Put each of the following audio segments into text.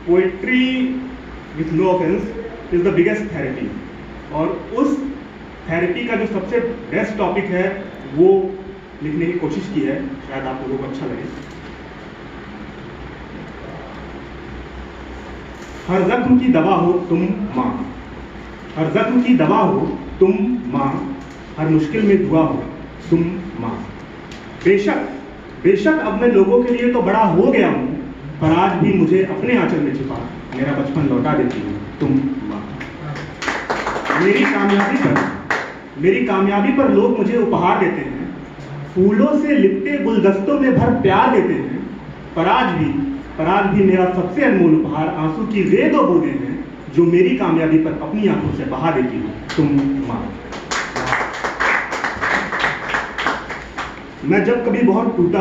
Poetry with no offence is the biggest therapy, और उस therapy का जो सबसे बेस्ट टॉपिक है वो लिखने की कोशिश की है, शायद आप लोगों को अच्छा लगे। हर जख्म की दवा हो तुम माँ, हर जख्म की दवा हो तुम माँ, हर मुश्किल में दुआ हो तुम माँ। बेशक बेशक अब मैं लोगों के लिए तो बड़ा हो गया हूँ, पर आज भी मुझे अपने आंचल में छिपा मेरा बचपन लौटा देती हो तुम माँ। मेरी कामयाबी पर लोग मुझे उपहार देते हैं, फूलों से लिपटे गुलदस्तों में भर प्यार देते हैं, पर आज भी मेरा सबसे अनमोल उपहार आंसू की वे दो बूंदें हैं जो मेरी कामयाबी पर अपनी आंखों से बहा देती हो तुम माँ। मैं जब कभी बहुत टूटा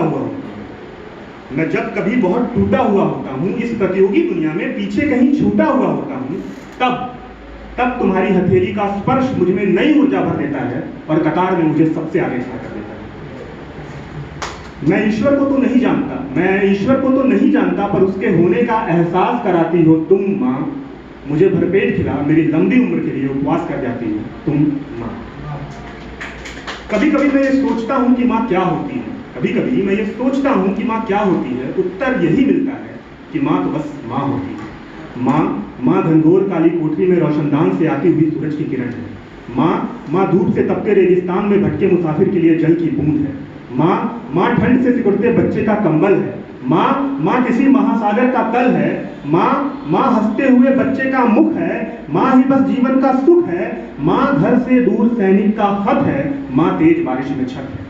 हुआ होता हूँ, इस प्रतियोगी दुनिया में पीछे कहीं छूटा हुआ होता हूँ, तब तुम्हारी हथेली का स्पर्श मुझ में नई ऊर्जा भर देता है और कतार में मुझे सबसे आगे खड़ा कर देता है। मैं ईश्वर को तो नहीं जानता, पर उसके होने का एहसास कराती हो तुम माँ। मुझे भरपेट खिला मेरी लंबी उम्र के लिए उपवास कर जाती हो तुम माँ। कभी कभी मैं ये सोचता हूँ कि माँ क्या होती है, उत्तर यही मिलता है कि माँ तो बस माँ होती है। माँ घनघोर काली कोठरी में रोशनदान से आती हुई सूरज की किरण है। माँ धूप से तपते रेगिस्तान में भटके मुसाफिर के लिए जल की बूंद है। माँ ठंड से सिकुड़ते बच्चे का कंबल है। माँ किसी महासागर का तल है। माँ हंसते हुए बच्चे का मुख है। माँ ही बस जीवन का सुख है। माँ घर से दूर सैनिक का खत है। माँ तेज बारिश में छत है।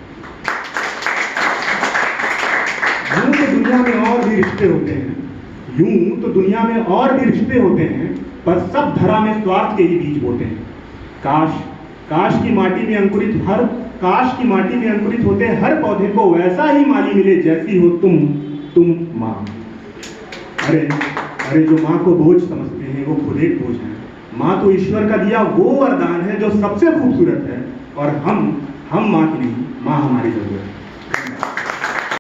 यूं तो दुनिया में और भी रिश्ते होते हैं, पर सब धरा में स्वार्थ के ही बीज बोते हैं। काश की माटी में अंकुरित होते हर पौधे को वैसा ही माली मिले जैसी हो तुम माँ। अरे जो माँ को बोझ समझते हैं वो खुद एक बोझ है। माँ तो ईश्वर का दिया वो वरदान है जो सबसे खूबसूरत है, और हम माँ की नहीं, माँ हमारी जरूरत है।